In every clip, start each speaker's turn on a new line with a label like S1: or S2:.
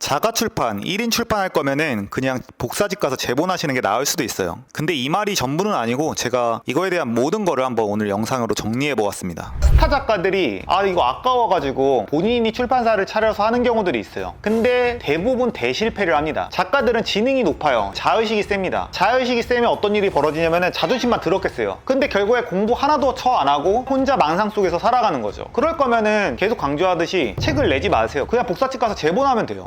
S1: 자가 출판, 1인 출판할 거면은 그냥 복사집 가서 제본하시는 게 나을 수도 있어요. 근데 이 말이 전부는 아니고 제가 이거에 대한 모든 거를 한번 오늘 영상으로 정리해 보았습니다. 스타 작가들이 이거 아까워가지고 본인이 출판사를 차려서 하는 경우들이 있어요. 근데 대부분 대실패를 합니다. 작가들은 지능이 높아요. 자의식이 셉니다. 자의식이 세면 어떤 일이 벌어지냐면은 자존심만 더럽겠어요. 근데 결국에 공부 하나도 안 하고 혼자 망상 속에서 살아가는 거죠. 그럴 거면은 계속 강조하듯이 책을 내지 마세요. 그냥 복사집 가서 제본하면 돼요.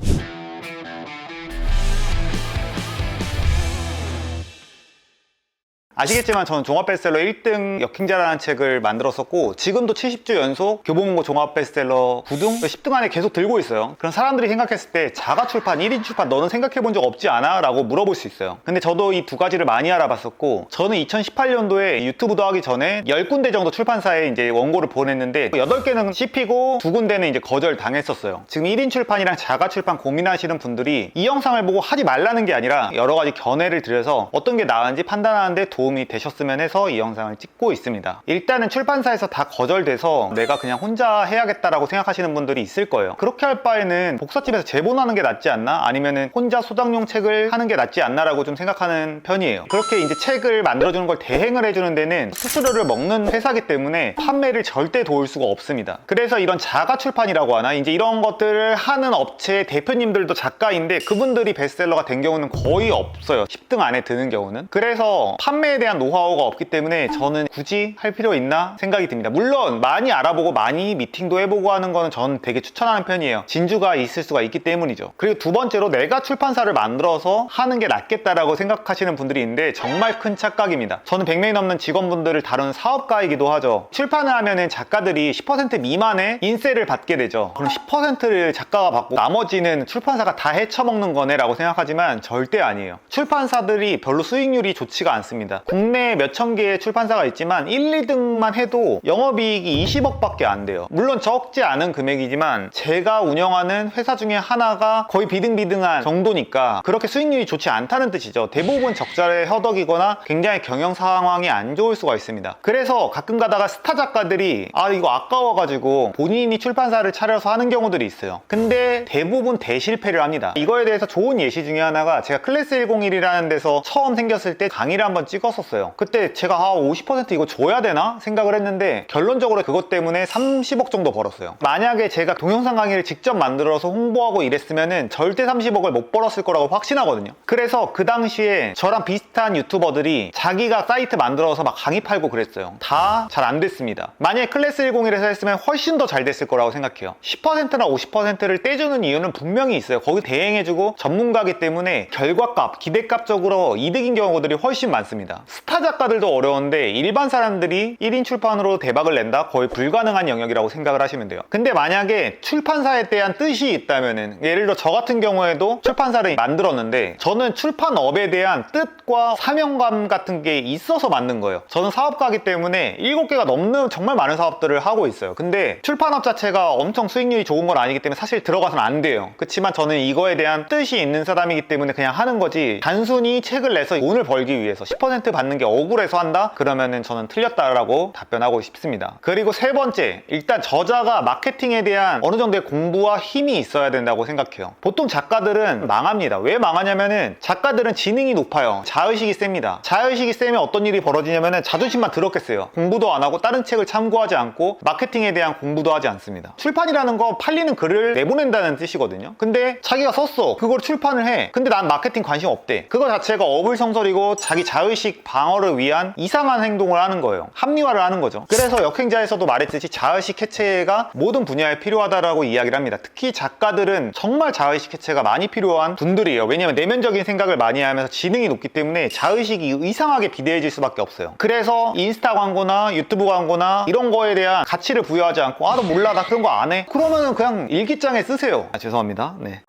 S1: 아시겠지만 저는 종합베스트셀러 1등 역행자라는 책을 만들었었고 지금도 70주 연속 교보문고 종합베스트셀러 9등, 10등 안에 계속 들고 있어요. 그럼 사람들이 생각했을 때 자가 출판, 1인 출판 너는 생각해 본 적 없지 않아? 라고 물어볼 수 있어요. 근데 저도 이 두 가지를 많이 알아봤었고 저는 2018년도에 유튜브도 하기 전에 10군데 정도 출판사에 이제 원고를 보냈는데 8개는 씹히고 2군데는 이제 거절 당했었어요. 지금 1인 출판이랑 자가 출판 고민하시는 분들이 이 영상을 보고 하지 말라는 게 아니라 여러 가지 견해를 드려서 어떤 게 나은지 판단하는데 도움이 되셨으면 해서 이 영상을 찍고 있습니다. 일단은 출판사에서 다 거절돼서 내가 그냥 혼자 해야겠다라고 생각하시는 분들이 있을 거예요. 그렇게 할 바에는 복사집에서 제본하는 게 낫지 않나? 아니면은 혼자 소장용 책을 하는 게 낫지 않나? 라고 좀 생각하는 편이에요. 그렇게 이제 책을 만들어주는 걸 대행을 해주는 데는 수수료를 먹는 회사기 때문에 판매를 절대 도울 수가 없습니다. 그래서 이런 자가 출판이라고 하나? 이제 이런 것들을 하는 업체의 대표님들도 작가인데 그분들이 베스트셀러가 된 경우는 거의 없어요. 10등 안에 드는 경우는. 그래서 판매에 대한 노하우가 없기 때문에 저는 굳이 할 필요 있나 생각이 듭니다. 물론 많이 알아보고 많이 미팅도 해보고 하는 거는 저는 되게 추천하는 편이에요. 진주가 있을 수가 있기 때문이죠. 그리고 두 번째로 내가 출판사를 만들어서 하는 게 낫겠다라고 생각하시는 분들이 있는데 정말 큰 착각입니다. 저는 100명이 넘는 직원분들을 다루는 사업가이기도 하죠. 출판을 하면은 작가들이 10% 미만의 인세를 받게 되죠. 그럼 10%를 작가가 받고 나머지는 출판사가 다 헤쳐먹는 거네 라고 생각하지만 절대 아니에요. 출판사들이 별로 수익률이 좋지가 않습니다. 국내에 몇천 개의 출판사가 있지만 1, 2등만 해도 영업이익이 20억밖에 안 돼요. 물론 적지 않은 금액이지만 제가 운영하는 회사 중에 하나가 거의 비등비등한 정도니까 그렇게 수익률이 좋지 않다는 뜻이죠. 대부분 적자의 허덕이거나 굉장히 경영 상황이 안 좋을 수가 있습니다. 그래서 가끔 가다가 스타 작가들이 이거 아까워가지고 본인이 출판사를 차려서 하는 경우들이 있어요. 근데 대부분 대실패를 합니다. 이거에 대해서 좋은 예시 중에 하나가 제가 클래스 101이라는 데서 처음 생겼을 때 강의를 한번 찍었었어요. 그때 제가 50% 이거 줘야 되나 생각을 했는데 결론적으로 그것 때문에 30억 정도 벌었어요. 만약에 제가 동영상 강의를 직접 만들어서 홍보하고 이랬으면은 절대 30억을 못 벌었을 거라고 확신하거든요. 그래서 그 당시에 저랑 비슷한 유튜버들이 자기가 사이트 만들어서 막 강의 팔고 그랬어요. 다 잘 안 됐습니다. 만약에 클래스 101에서 했으면 훨씬 더 잘 됐을 거라고 생각해요. 10%나 50%를 떼주는 이유는 분명히 있어요. 거기 대행해주고 전문가기 때문에 결과값, 기대값적으로 이득인 경우들이 훨씬 많습니다. 스타 작가들도 어려운데 일반 사람들이 1인 출판으로 대박을 낸다? 거의 불가능한 영역이라고 생각을 하시면 돼요. 근데 만약에 출판사에 대한 뜻이 있다면은 예를 들어 저 같은 경우에도 출판사를 만들었는데 저는 출판업에 대한 뜻과 사명감 같은 게 있어서 만든 거예요. 저는 사업가이기 때문에 7개가 넘는 정말 많은 사업들을 하고 있어요. 근데 출판업 자체가 엄청 수익률이 좋은 건 아니기 때문에 사실 들어가서는 안 돼요. 그렇지만 저는 이거에 대한 뜻이 있는 사람이기 때문에 그냥 하는 거지 단순히 책을 내서 돈을 벌기 위해서 10% 받는 게 억울해서 한다? 그러면은 저는 틀렸다라고 답변하고 싶습니다. 그리고 세 번째, 일단 저자가 마케팅에 대한 어느 정도의 공부와 힘이 있어야 된다고 생각해요. 보통 작가들은 망합니다. 왜 망하냐면은 작가들은 지능이 높아요. 자의식이 셉니다. 자의식이 세면 어떤 일이 벌어지냐면은 자존심만 더럽겠어요. 공부도 안 하고 다른 책을 참고하지 않고 마케팅에 대한 공부도 하지 않습니다. 출판이라는 거 팔리는 글을 내보낸다는 뜻이거든요. 근데 자기가 썼어. 그걸 출판을 해. 근데 난 마케팅 관심 없대. 그거 자체가 어불성설이고 자기 자의식 방어를 위한 이상한 행동을 하는 거예요. 합리화를 하는 거죠. 그래서 역행자에서도 말했듯이 자의식 해체가 모든 분야에 필요하다라고 이야기를 합니다. 특히 작가들은 정말 자의식 해체가 많이 필요한 분들이에요. 왜냐면 내면적인 생각을 많이 하면서 지능이 높기 때문에 자의식이 이상하게 비대해질 수밖에 없어요. 그래서 인스타 광고나 유튜브 광고나 이런 거에 대한 가치를 부여하지 않고 너 몰라 나 그런 거 안 해? 그러면은 그냥 일기장에 쓰세요. 죄송합니다. 네.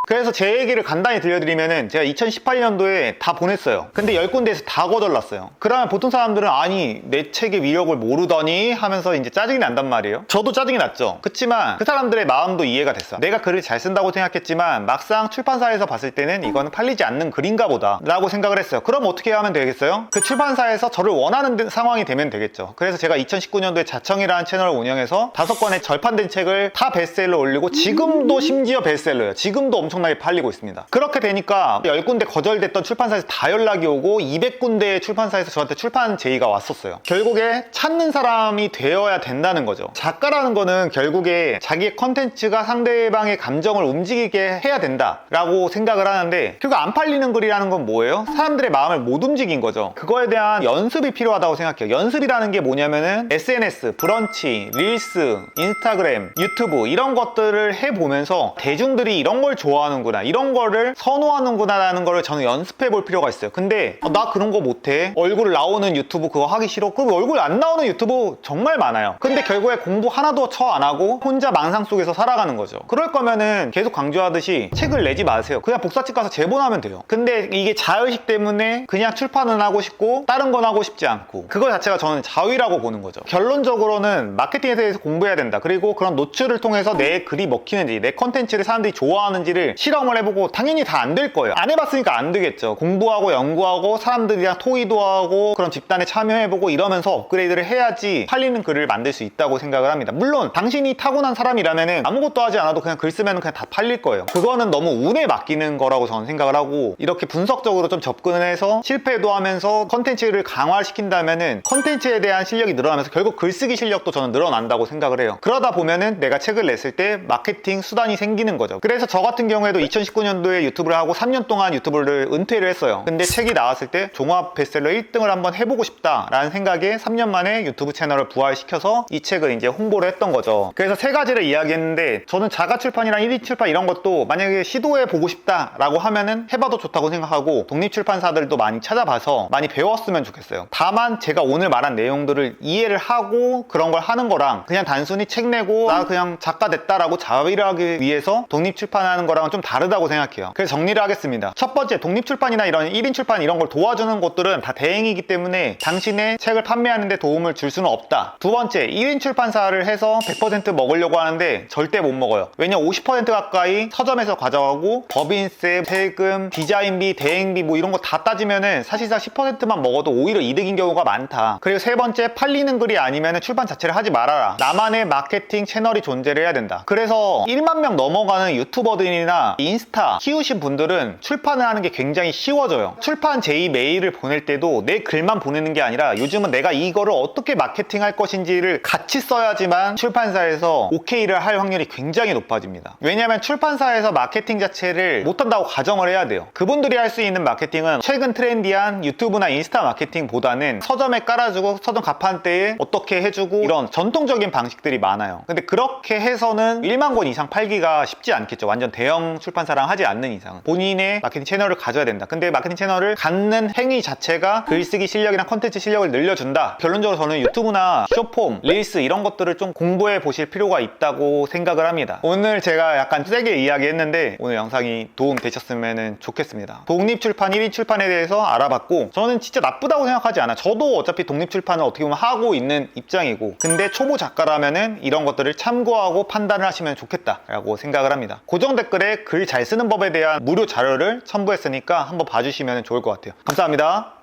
S1: 그래서 제 얘기를 간단히 들려드리면은 제가 2018년도에 다 보냈어요. 근데 10군데에서 다 거절났어요. 그러면 보통 사람들은 아니 내 책의 위력을 모르더니 하면서 이제 짜증이 난단 말이에요. 저도 짜증이 났죠. 그치만 그 사람들의 마음도 이해가 됐어요. 내가 글을 잘 쓴다고 생각했지만 막상 출판사에서 봤을 때는 이거는 팔리지 않는 글인가 보다 라고 생각을 했어요. 그럼 어떻게 하면 되겠어요? 그 출판사에서 저를 원하는 상황이 되면 되겠죠. 그래서 제가 2019년도에 자청이라는 채널을 운영해서 5권의 절판된 책을 다 베스트셀러 올리고 지금도 심지어 베스트셀러예요. 지금도 엄청 엄청나게 팔리고 있습니다. 그렇게 되니까 10군데 거절됐던 출판사에서 다 연락이 오고 200군데의 출판사에서 저한테 출판 제의가 왔었어요. 결국에 찾는 사람이 되어야 된다는 거죠. 작가라는 거는 결국에 자기의 컨텐츠가 상대방의 감정을 움직이게 해야 된다라고 생각을 하는데, 결국 안 팔리는 글이라는 건 뭐예요? 사람들의 마음을 못 움직인 거죠. 그거에 대한 연습이 필요하다고 생각해요. 연습이라는 게 뭐냐면은 SNS, 브런치, 릴스, 인스타그램, 유튜브 이런 것들을 해보면서 대중들이 이런 걸 좋아하는구나, 이런 거를 선호하는구나 라는 거를 저는 연습해 볼 필요가 있어요. 근데 나 그런 거 못해, 얼굴 나오는 유튜브 그거 하기 싫어. 그럼 얼굴 안 나오는 유튜브 정말 많아요. 근데 결국에 공부 하나도 안 하고 혼자 망상 속에서 살아가는 거죠. 그럴 거면은 계속 강조하듯이 책을 내지 마세요. 그냥 복사집 가서 제본하면 돼요. 근데 이게 자의식 때문에 그냥 출판은 하고 싶고 다른 건 하고 싶지 않고, 그거 자체가 저는 자의라고 보는 거죠. 결론적으로는 마케팅에 대해서 공부해야 된다. 그리고 그런 노출을 통해서 내 글이 먹히는지, 내 컨텐츠를 사람들이 좋아하는지를 실험을 해보고, 당연히 다 안 될 거예요. 안 해봤으니까 안 되겠죠. 공부하고 연구하고 사람들이랑 토의도 하고 그런 집단에 참여해보고 이러면서 업그레이드를 해야지 팔리는 글을 만들 수 있다고 생각을 합니다. 물론 당신이 타고난 사람이라면 아무것도 하지 않아도 그냥 글 쓰면 그냥 다 팔릴 거예요. 그거는 너무 운에 맡기는 거라고 저는 생각을 하고, 이렇게 분석적으로 좀 접근을 해서 실패도 하면서 컨텐츠를 강화시킨다면은 컨텐츠에 대한 실력이 늘어나면서 결국 글쓰기 실력도 저는 늘어난다고 생각을 해요. 그러다 보면은 내가 책을 냈을 때 마케팅 수단이 생기는 거죠. 그래서 저 같은 경우에도 2019년도에 유튜브를 하고 3년 동안 유튜브를 은퇴를 했어요. 근데 책이 나왔을 때 종합 베스트셀러 1등을 한번 해보고 싶다라는 생각에 3년 만에 유튜브 채널을 부활시켜서 이 책을 이제 홍보를 했던 거죠. 그래서 세 가지를 이야기했는데, 저는 자가 출판이랑 1인 출판 이런 것도 만약에 시도해 보고 싶다라고 하면은 해봐도 좋다고 생각하고, 독립 출판사들도 많이 찾아봐서 많이 배웠으면 좋겠어요. 다만 제가 오늘 말한 내용들을 이해를 하고 그런 걸 하는 거랑 그냥 단순히 책 내고 나 그냥 작가 됐다라고 자위를 하기 위해서 독립 출판하는 거랑은 좀 다르다고 생각해요. 그래서 정리를 하겠습니다. 첫 번째, 독립 출판이나 이런 1인 출판 이런 걸 도와주는 곳들은 다 대행이기 때문에 당신의 책을 판매하는 데 도움을 줄 수는 없다. 두 번째, 1인 출판사를 해서 100% 먹으려고 하는데 절대 못 먹어요. 왜냐, 50% 가까이 서점에서 가져가고 법인세, 세금, 디자인비, 대행비 뭐 이런 거 다 따지면은 사실상 10%만 먹어도 오히려 이득인 경우가 많다. 그리고 세 번째, 팔리는 글이 아니면 출판 자체를 하지 말아라. 나만의 마케팅 채널이 존재를 해야 된다. 그래서 1만 명 넘어가는 유튜버들이나 인스타 키우신 분들은 출판을 하는 게 굉장히 쉬워져요. 출판 제의 메일을 보낼 때도 내 글만 보내는 게 아니라 요즘은 내가 이거를 어떻게 마케팅할 것인지를 같이 써야지만 출판사에서 오케이를 할 확률이 굉장히 높아집니다. 왜냐하면 출판사에서 마케팅 자체를 못한다고 가정을 해야 돼요. 그분들이 할 수 있는 마케팅은 최근 트렌디한 유튜브나 인스타 마케팅보다는 서점에 깔아주고 서점 가판대에 어떻게 해주고 이런 전통적인 방식들이 많아요. 근데 그렇게 해서는 1만 권 이상 팔기가 쉽지 않겠죠. 완전 대형 출판사랑 하지 않는 이상은. 본인의 마케팅 채널을 가져야 된다. 근데 마케팅 채널을 갖는 행위 자체가 글쓰기 실력이나 컨텐츠 실력을 늘려준다. 결론적으로 저는 유튜브나 숏폼, 릴스 이런 것들을 좀 공부해 보실 필요가 있다고 생각을 합니다. 오늘 제가 약간 세게 이야기했는데 오늘 영상이 도움 되셨으면 좋겠습니다. 독립출판, 1인 출판에 대해서 알아봤고, 저는 진짜 나쁘다고 생각하지 않아요. 저도 어차피 독립출판을 어떻게 보면 하고 있는 입장이고, 근데 초보 작가라면은 이런 것들을 참고하고 판단을 하시면 좋겠다라고 생각을 합니다. 고정 댓글에 글 잘 쓰는 법에 대한 무료 자료를 첨부했으니까 한번 봐주시면 좋을 것 같아요. 감사합니다.